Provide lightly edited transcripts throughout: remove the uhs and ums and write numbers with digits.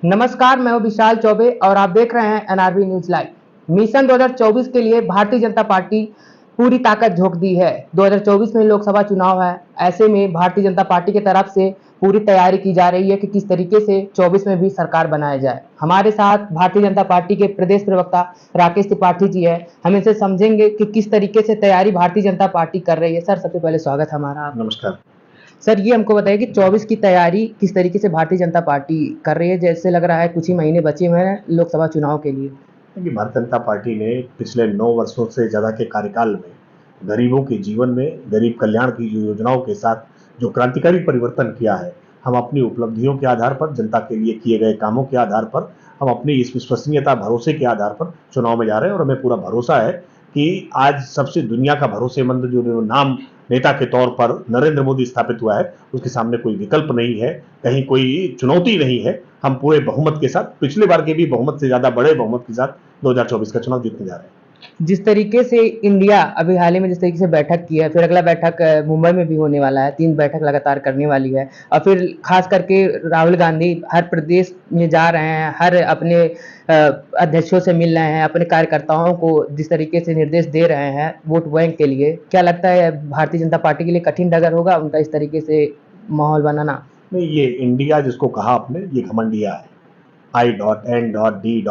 नमस्कार, मैं हूं विशाल चौबे और आप देख रहे हैं एनआरबी न्यूज लाइव। मिशन 2024 के लिए भारतीय जनता पार्टी पूरी ताकत झोंक दी है। 2024 में लोकसभा चुनाव है। ऐसे में भारतीय जनता पार्टी की तरफ से पूरी तैयारी की जा रही है कि किस तरीके से 24 में भी सरकार बनाया जाए। हमारे साथ भारतीय जनता पार्टी के प्रदेश प्रवक्ता राकेश त्रिपाठी जी है। हम इनसे समझेंगे कि किस तरीके से तैयारी भारतीय जनता पार्टी कर रही है। सर, सबसे पहले स्वागत हमारा। नमस्कार सर, ये हमको बताइए कि 24 की तैयारी किस तरीके से भारतीय जनता पार्टी कर रही है। जैसे लग रहा है कुछ ही महीने बचे हुए हैं लोकसभा चुनाव के लिए। कि भारतीय जनता पार्टी ने पिछले 9 वर्षों से ज़्यादा के कार्यकाल में गरीबों के जीवन में गरीब कल्याण की जो योजनाओं के साथ जो क्रांतिकारी परिवर्तन किया है, हम अपनी उपलब्धियों के आधार पर, जनता के लिए किए गए कामों के आधार पर, हम अपनी इस विश्वसनीयता भरोसे के आधार पर चुनाव में जा रहे हैं। और हमें पूरा भरोसा है कि आज सबसे दुनिया का भरोसेमंद जो नाम नेता के तौर पर नरेंद्र मोदी स्थापित हुआ है, उसके सामने कोई विकल्प नहीं है, कहीं कोई चुनौती नहीं है। हम पूरे बहुमत के साथ, पिछले बार के भी बहुमत से ज़्यादा बड़े बहुमत के साथ 2024 का चुनाव जीतने जा रहे हैं। जिस तरीके से इंडिया अभी हाल ही में जिस तरीके से बैठक की है, फिर अगला बैठक मुंबई में भी होने वाला है। 3 बैठक लगातार करने वाली है और फिर खास करके राहुल गांधी हर प्रदेश में जा रहे हैं, हर अपने अध्यक्षों से मिल रहे हैं, अपने कार्यकर्ताओं को जिस तरीके से निर्देश दे रहे हैं वोट बैंक के लिए। क्या लगता है भारतीय जनता पार्टी के लिए कठिन डगर होगा उनका इस तरीके से माहौल बनाना? नहीं, ये इंडिया जिसको कहा आपने, ये घमंडिया है। I.N.D.I.A.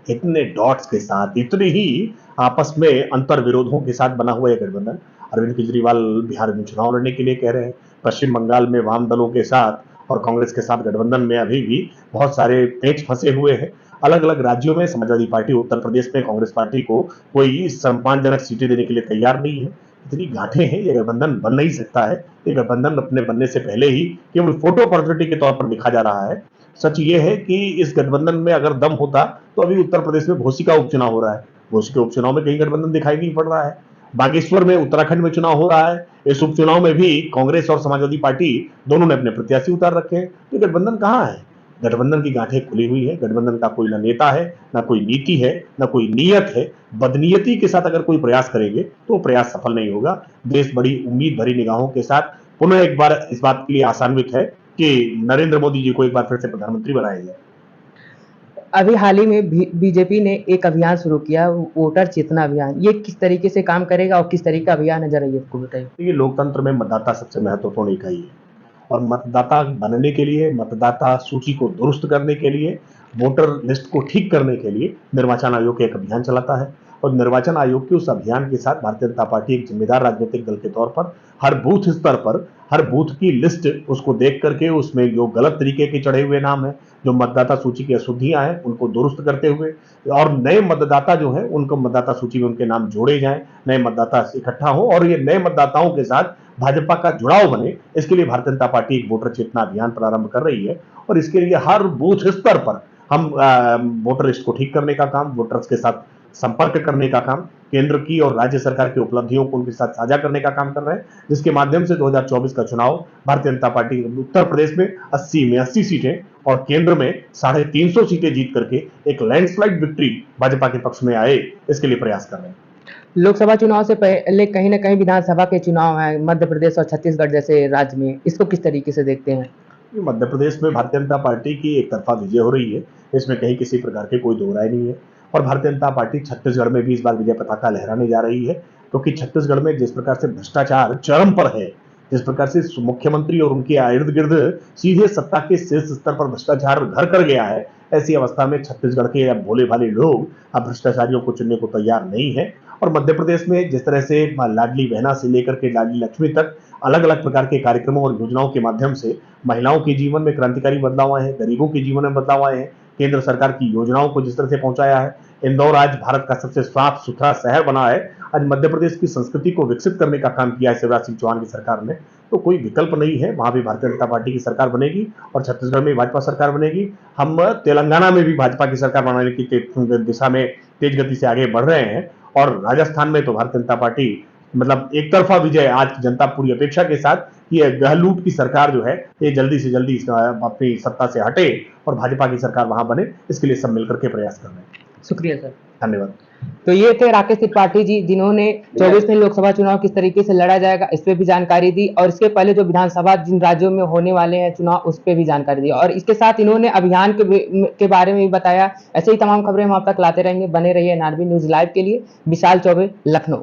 इतने डॉट्स के साथ, इतने ही आपस में अंतर विरोधों के साथ बना हुआ यह गठबंधन। अरविंद केजरीवाल बिहार में चुनाव लड़ने के लिए कह रहे हैं, पश्चिम बंगाल में वाम दलों के साथ और कांग्रेस के साथ गठबंधन में अभी भी बहुत सारे पेच फंसे हुए हैं। अलग अलग राज्यों में समाजवादी पार्टी, उत्तर प्रदेश में कांग्रेस पार्टी को कोई सम्मानजनक सीटें देने के लिए तैयार नहीं है। इतनी गांठें हैं, ये गठबंधन बन नहीं सकता है। ये गठबंधन अपने बनने से पहले ही केवल फोटो ऑपॉर्चुनिटी के तौर पर लिखा जा रहा है। सच ये है कि इस गठबंधन में अगर दम होता तो अभी उत्तर प्रदेश में घोसी का उपचुनाव हो रहा है। घोसी के उपचुनाव में कहीं गठबंधन दिखाई नहीं पड़ रहा है। बागेश्वर में, उत्तराखंड में चुनाव हो रहा है। इस उपचुनाव में भी कांग्रेस और समाजवादी पार्टी दोनों ने अपने प्रत्याशी उतार रखे हैं। तो गठबंधन कहाँ है? गठबंधन की गांठें खुली हुई है। गठबंधन का कोई ना नेता है, ना कोई नीति है, ना कोई नीयत है। बदनीयती के साथ अगर कोई प्रयास करेंगे तो प्रयास सफल नहीं होगा। देश बड़ी उम्मीद भरी निगाहों के साथ पुनः एक बार इस बात के लिए आशान्वित है कि नरेंद्र मोदी जी को एक बार फिर से प्रधानमंत्री बनाया जाए। अभी हाल ही में बीजेपी ने एक अभियान शुरू किया, वोटर चेतना अभियान। ये किस तरीके से काम करेगा और किस तरीके का अभियान है, जरा ये आपको बताइए। ये लोकतंत्र में मतदाता सबसे महत्वपूर्ण इकाई है और मतदाता बनने के लिए, मतदाता सूची को दुरुस्त करने के लिए, वोटर लिस्ट को ठीक करने के लिए निर्वाचन आयोग एक अभियान चलाता है। और निर्वाचन आयोग के उस अभियान के साथ भारतीय जनता पार्टी एक जिम्मेदार राजनीतिक दल के तौर पर हर बूथ स्तर पर, हर बूथ की लिस्ट उसको देख करके, उसमें जो गलत तरीके के चढ़े हुए नाम है, जो मतदाता सूची की अशुद्धियां हैं, उनको दुरुस्त करते हुए और नए मतदाता जो है उनको मतदाता सूची में उनके नाम जोड़े जाएं, नए मतदाता इकट्ठा हो और ये नए मतदाताओं के साथ भाजपा का जुड़ाव बने। इसके लिए भारतीय जनता पार्टी एक वोटर चेतना अभियान प्रारंभ कर रही है और इसके लिए हर बूथ स्तर पर हम वोटर लिस्ट को ठीक करने का काम, वोटर्स के साथ संपर्क करने का काम, केंद्र की और राज्य सरकार की उपलब्धियों को उनके साथ साझा करने का काम कर रहे हैं, जिसके माध्यम से 2024 का चुनाव भारतीय जनता पार्टी उत्तर प्रदेश में 80 में 80 सीटें और केंद्र में 350 सीटें जीत करके एक लैंडस्लाइड विक्ट्री भाजपा के पक्ष में आए, इसके लिए प्रयास कर रहे हैं। लोकसभा चुनाव से पहले कहीं ना कहीं विधानसभा के चुनाव हैं मध्य प्रदेश और छत्तीसगढ़ जैसे राज्य में, इसको किस तरीके से देखते हैं? मध्य प्रदेश में भारतीय जनता पार्टी की एक तरफा विजय हो रही है, इसमें कहीं किसी प्रकार के कोई दो राय नहीं है। और भारतीय जनता पार्टी छत्तीसगढ़ में भी इस बार विजय पताका लहराने जा रही है, क्योंकि छत्तीसगढ़ में जिस प्रकार से भ्रष्टाचार चरम पर है, जिस प्रकार से मुख्यमंत्री और उनके इर्द गिर्द सीधे सत्ता के शीर्ष स्तर पर भ्रष्टाचार घर कर गया है, ऐसी अवस्था में छत्तीसगढ़ के अब भोले भाले लोग अब भ्रष्टाचारियों को चुनने को तैयार नहीं है। और मध्य प्रदेश में जिस तरह से लाडली बहना से लेकर के लाडली लक्ष्मी तक अलग अलग प्रकार के कार्यक्रमों और योजनाओं के माध्यम से महिलाओं के जीवन में क्रांतिकारी बदलाव आए हैं, गरीबों के जीवन में बदलाव आए हैं, केंद्र सरकार की योजनाओं को जिस तरह से पहुंचाया है, इंदौर आज भारत का सबसे साफ सुथरा शहर बना है, आज मध्य प्रदेश की संस्कृति को विकसित करने का काम किया है शिवराज सिंह चौहान की सरकार ने। तो कोई विकल्प नहीं है, वहां भी भारतीय जनता पार्टी की सरकार बनेगी और छत्तीसगढ़ में भाजपा सरकार बनेगी। हम तेलंगाना में भी भाजपा की सरकार बनाने की दिशा में तेज गति से आगे बढ़ रहे हैं और राजस्थान में तो भारतीय जनता पार्टी मतलब एक तरफा विजय, आज जनता पूरी अपेक्षा के साथ ये गहलोत की सरकार जो है ये जल्दी से जल्दी अपनी सत्ता से हटे और भाजपा की सरकार वहां बने, इसके लिए सब मिलकर के प्रयास कर रहे हैं। शुक्रिया सर। धन्यवाद। तो ये थे राकेश त्रिपाठी जी, जिन्होंने 24 में लोकसभा चुनाव किस तरीके से लड़ा जाएगा इस पे भी जानकारी दी, और इसके पहले जो विधानसभा जिन राज्यों में होने वाले हैं चुनाव उस पे भी जानकारी दी, और इसके साथ इन्होंने अभियान के बारे में भी बताया। ऐसे ही तमाम खबरें हम आप तक लाते रहेंगे। बने रहिए एनआरबी न्यूज लाइव के लिए। विशाल चौबे, लखनऊ।